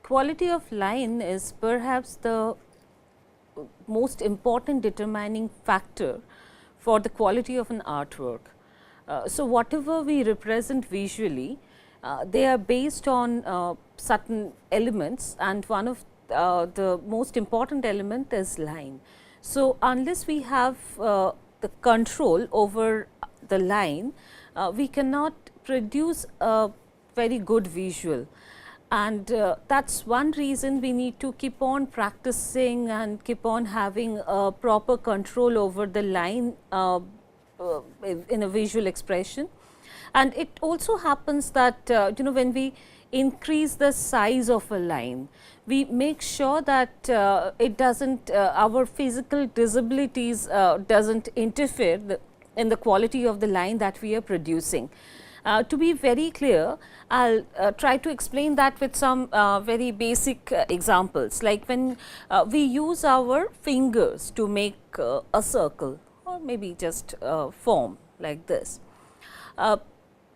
quality of line is perhaps the most important determining factor for the quality of an artwork. So, whatever we represent visually, they are based on certain elements, and one of the most important element is line. So, unless we have the control over the line, we cannot produce a very good visual. And that is one reason we need to keep on practicing and keep on having a proper control over the line in a visual expression. And it also happens that when we increase the size of a line, we make sure that it does not our physical disabilities does not interfere in the quality of the line that we are producing. To be very clear, I will try to explain that with some very basic examples, like when we use our fingers to make a circle or maybe just form like this.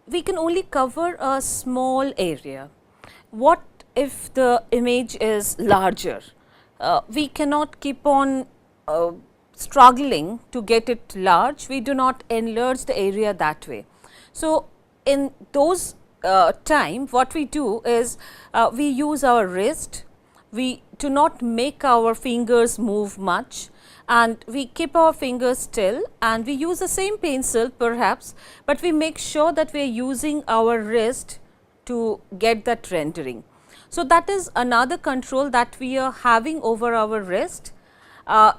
We can only cover a small area. What if the image is larger? We cannot keep on struggling to get it large, we do not enlarge the area that way. So, in those time, what we do is we use our wrist, we do not make our fingers move much, and we keep our fingers still, and we use the same pencil perhaps, but we make sure that we are using our wrist to get that rendering. So, that is another control that we are having over our wrist.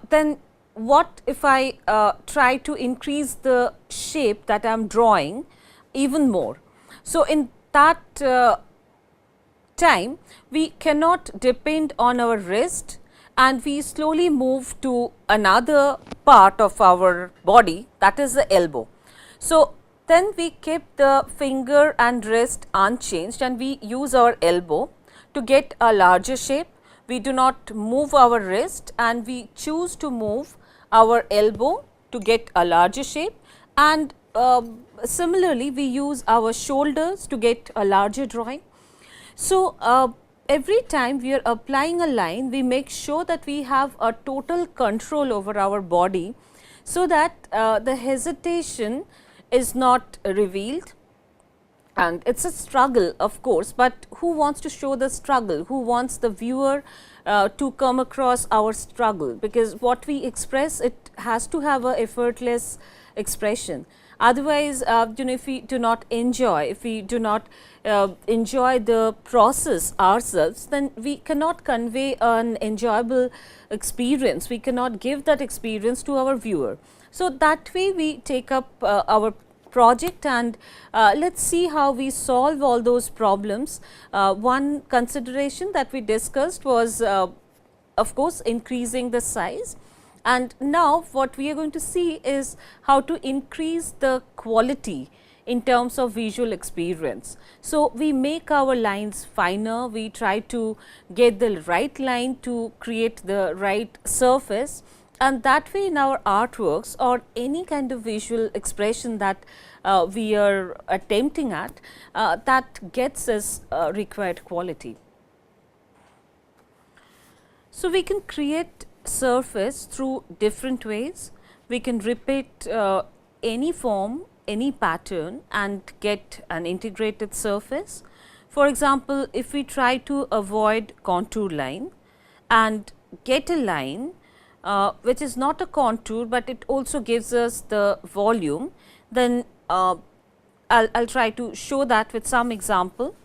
Then what if I try to increase the shape that I am drawing even more? So, in that time we cannot depend on our wrist, and we slowly move to another part of our body, that is the elbow. So, then we keep the finger and wrist unchanged, and we use our elbow to get a larger shape. We do not move our wrist, and we choose to move our elbow to get a larger shape, and similarly we use our shoulders to get a larger drawing. So, every time we are applying a line, we make sure that we have a total control over our body, so that the hesitation is not revealed. And it is a struggle, of course, but who wants to show the struggle? Who wants the viewer to come across our struggle? Because what we express, it has to have a effortless expression. Otherwise, if we do not enjoy, if we do not enjoy the process ourselves, then we cannot convey an enjoyable experience. We cannot give that experience to our viewer. So, that way we take up our project, and let us see how we solve all those problems. One consideration that we discussed was of course increasing the size, and now what we are going to see is how to increase the quality in terms of visual experience. So, we make our lines finer, we try to get the right line to create the right surface, and that way in our artworks or any kind of visual expression that we are attempting at, that gets us required quality. So, we can create surface through different ways. We can repeat any form, any pattern, and get an integrated surface. For example, if we try to avoid contour line and get a line which is not a contour, but it also gives us the volume, then I'll try to show that with some example.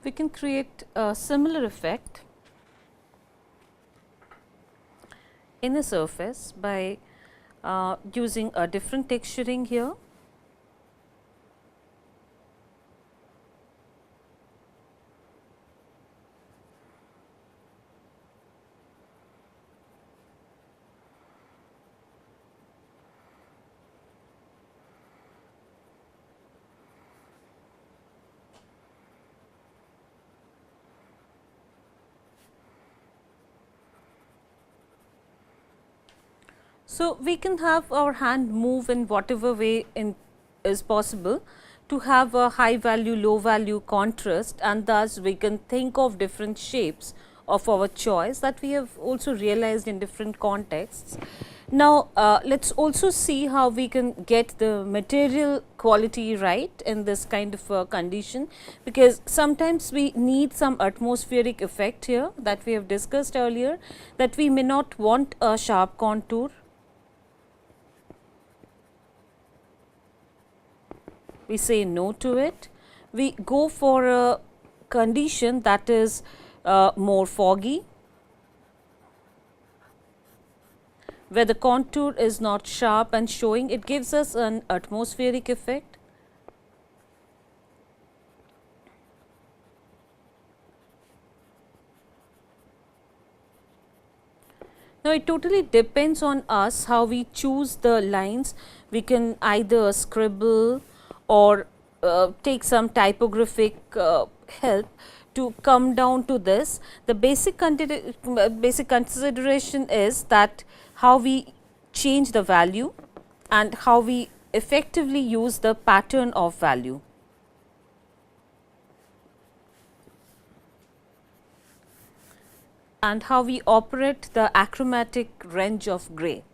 We can create a similar effect in a surface by using a different texturing here. So, we can have our hand move in whatever way is possible to have a high value, low value contrast, and thus we can think of different shapes of our choice that we have also realized in different contexts. Now, let us also see how we can get the material quality right in this kind of condition, because sometimes we need some atmospheric effect here that we have discussed earlier, that we may not want a sharp contour. We say no to it. We go for a condition that is more foggy, where the contour is not sharp and showing, it gives us an atmospheric effect. Now, it totally depends on us how we choose the lines. We can either scribble or take some typographic help to come down to this. The basic consideration is that how we change the value and how we effectively use the pattern of value. And how we operate the achromatic range of gray.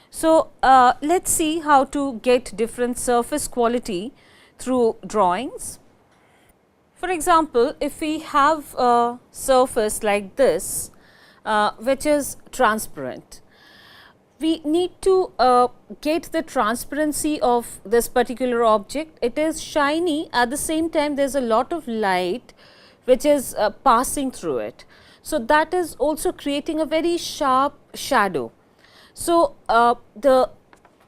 So, let us see how to get different surface quality through drawings. For example, if we have a surface like this, which is transparent, we need to get the transparency of this particular object. It is shiny, at the same time there is a lot of light which is passing through it. So, that is also creating a very sharp shadow. So, the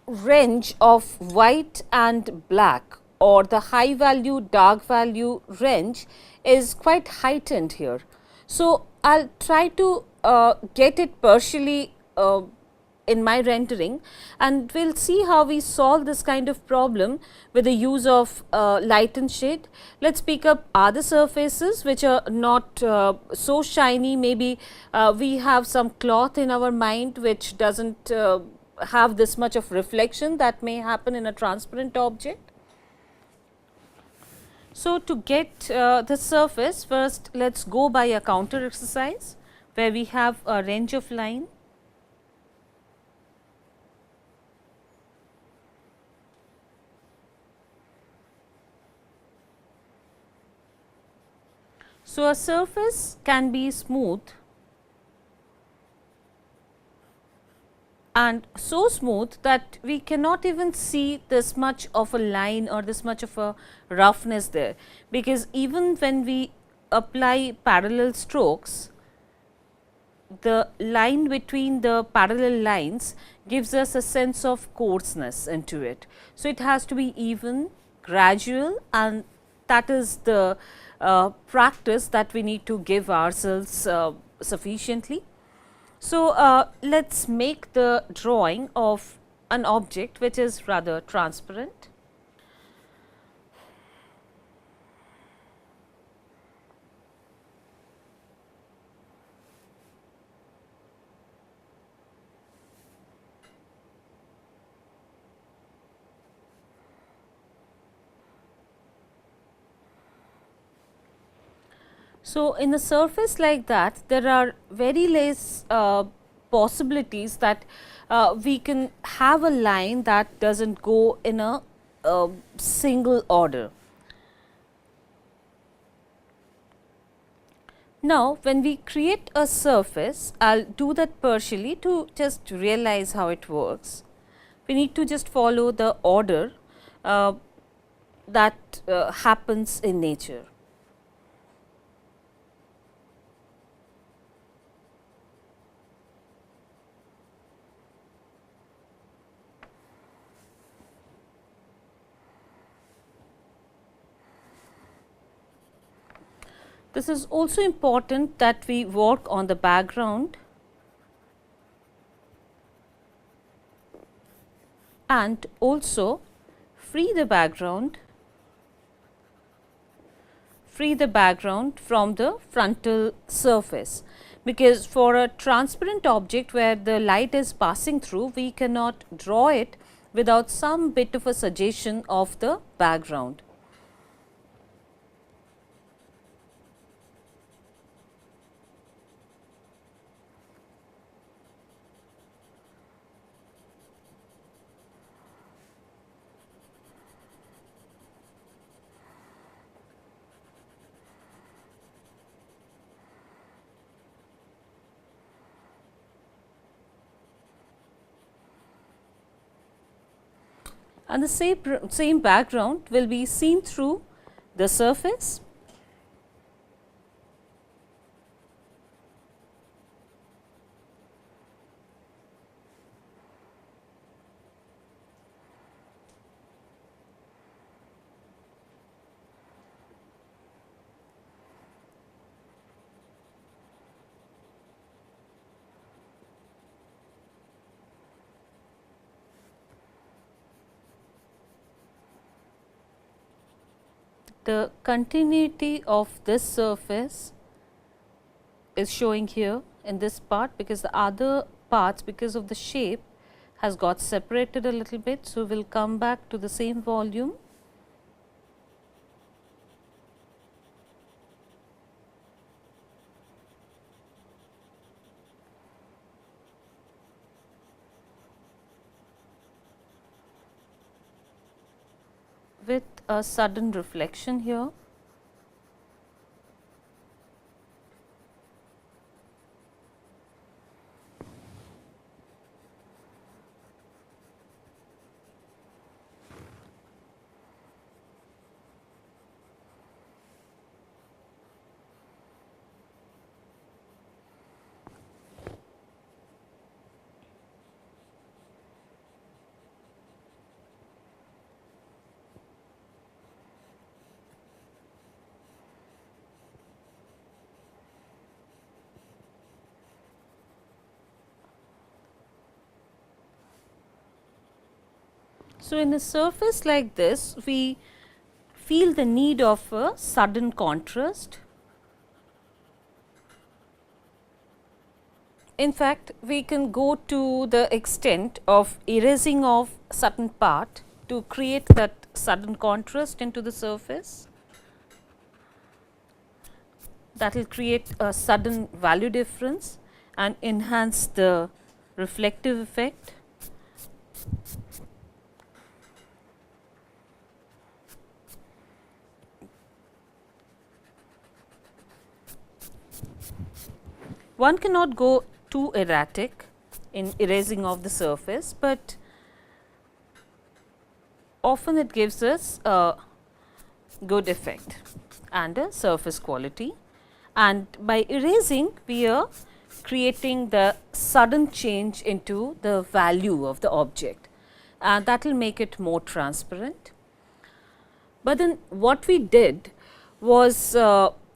range of white and black, or the high value dark value range, is quite heightened here. So, I will try to get it partially in my rendering, and we will see how we solve this kind of problem with the use of light and shade. Let us pick up other surfaces which are not so shiny. Maybe we have some cloth in our mind which does not have this much of reflection that may happen in a transparent object. So, to get the surface, first let us go by a counter exercise where we have a range of line. So, a surface can be smooth and so smooth that we cannot even see this much of a line or this much of a roughness there, because even when we apply parallel strokes, the line between the parallel lines gives us a sense of coarseness into it. So, it has to be even, gradual, and that is the practice that we need to give ourselves sufficiently. So, let us make the drawing of an object which is rather transparent. So, in a surface like that, there are very less possibilities that we can have a line that does not go in a single order. Now, when we create a surface, I will do that partially to just realize how it works. We need to just follow the order that happens in nature. This is also important that we work on the background and also free the background from the frontal surface. because for a transparent object where the light is passing through, we cannot draw it without some bit of a suggestion of the background. And the same background will be seen through the surface. The continuity of this surface is showing here in this part, because the other parts, because of the shape, has got separated a little bit. So, we will come back to the same volume. With a sudden reflection here. So, in a surface like this, we feel the need of a sudden contrast. In fact, we can go to the extent of erasing off certain part to create that sudden contrast into the surface. That will create a sudden value difference and enhance the reflective effect. One cannot go too erratic in erasing of the surface, but often it gives us a good effect and a surface quality. And by erasing, we are creating the sudden change into the value of the object, and that will make it more transparent. But then what we did was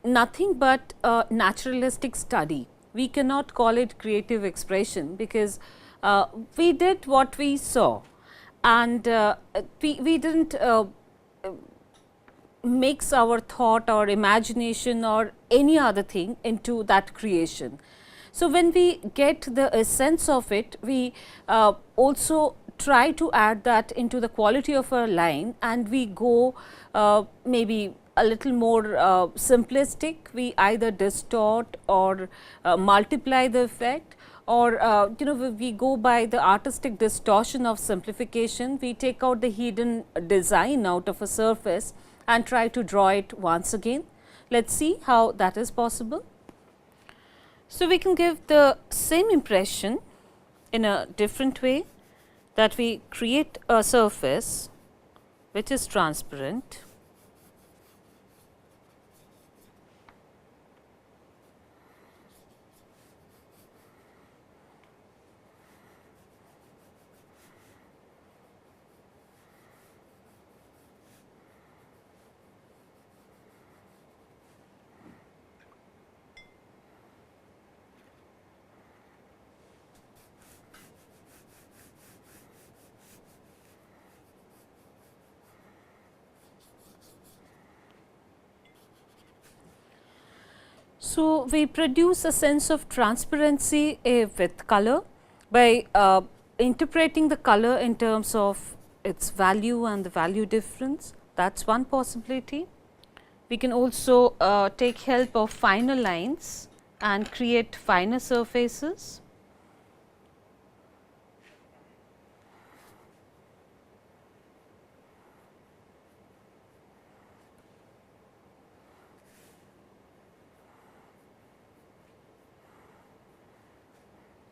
nothing but a naturalistic study. We cannot call it creative expression, because we did what we saw, and we did not mix our thought or imagination or any other thing into that creation. So, when we get the essence of it, we also try to add that into the quality of a line, and we go maybe a little more simplistic. We either distort or multiply the effect, or we go by the artistic distortion of simplification. We take out the hidden design out of a surface and try to draw it once again. Let us see how that is possible. So, we can give the same impression in a different way, that we create a surface which is transparent. So, we produce a sense of transparency with color by interpreting the color in terms of its value and the value difference. That is one possibility. We can also take help of finer lines and create finer surfaces.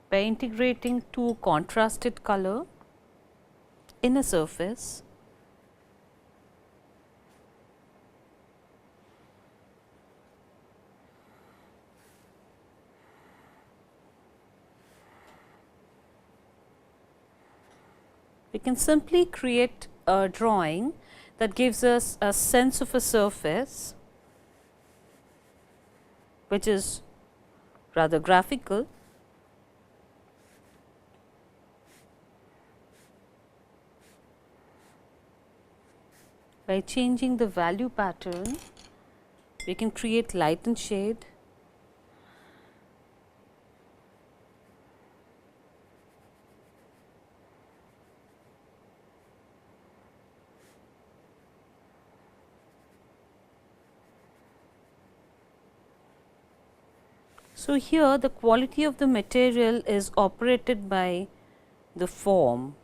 By integrating two contrasted color in a surface, we can simply create a drawing that gives us a sense of a surface which is rather graphical. By changing the value pattern, we can create light and shade. So, here the quality of the material is operated by the form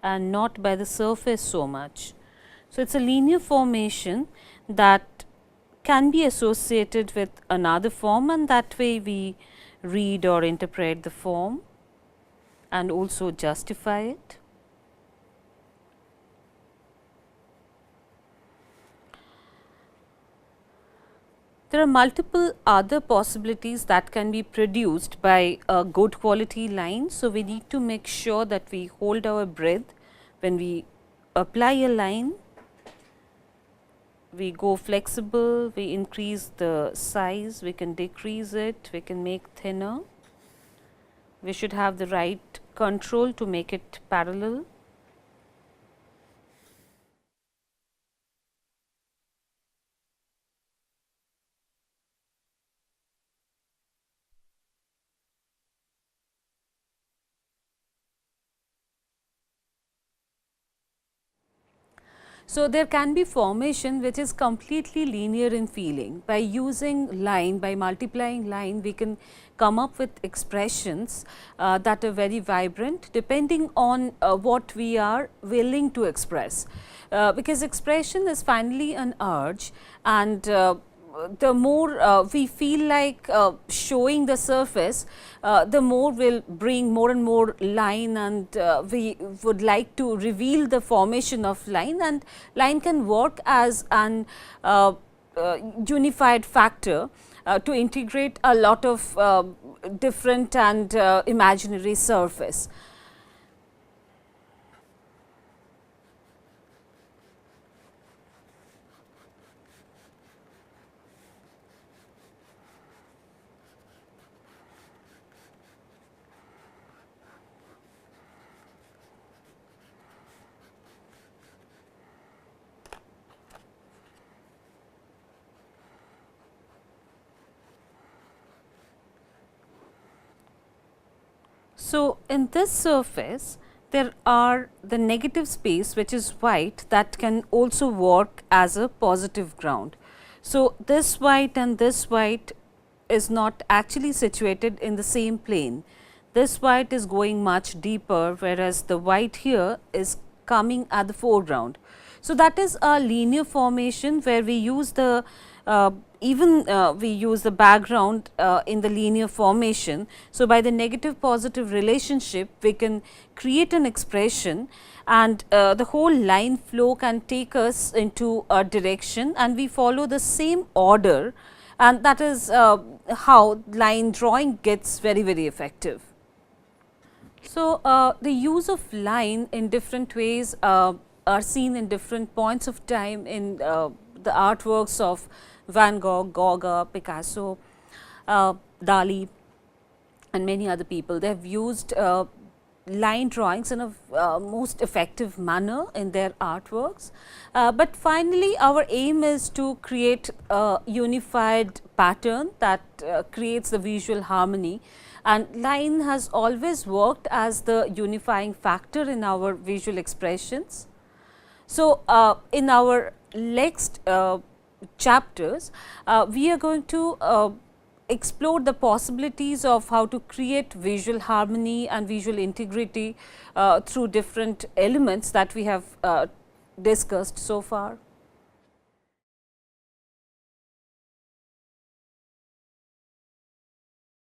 and not by the surface so much. So, it is a linear formation that can be associated with another form, and that way we read or interpret the form and also justify it. There are multiple other possibilities that can be produced by a good quality line. So, we need to make sure that we hold our breath when we apply a line. We go flexible, we increase the size, we can decrease it, we can make thinner. We should have the right control to make it parallel. So, there can be formation which is completely linear in feeling. By using line, by multiplying line, we can come up with expressions that are very vibrant depending on what we are willing to express. Because expression is finally an urge, and the more we feel like showing the surface, the more will bring more and more line, and we would like to reveal the formation of line, and line can work as an unified factor to integrate a lot of different and imaginary surface. So, in this surface there are the negative space which is white that can also work as a positive ground. So, this white and this white is not actually situated in the same plane. This white is going much deeper, whereas the white here is coming at the foreground. So, that is a linear formation where we use the we use the background in the linear formation. So, by the negative positive relationship we can create an expression, and the whole line flow can take us into a direction, and we follow the same order, and that is how line drawing gets very, very effective. So, the use of line in different ways are seen in different points of time in the artworks of Van Gogh, Gauguin, Picasso, Dali and many other people. They have used line drawings in a most effective manner in their artworks. But finally, our aim is to create a unified pattern that creates the visual harmony, and line has always worked as the unifying factor in our visual expressions. So, in our next chapters, we are going to explore the possibilities of how to create visual harmony and visual integrity through different elements that we have discussed so far.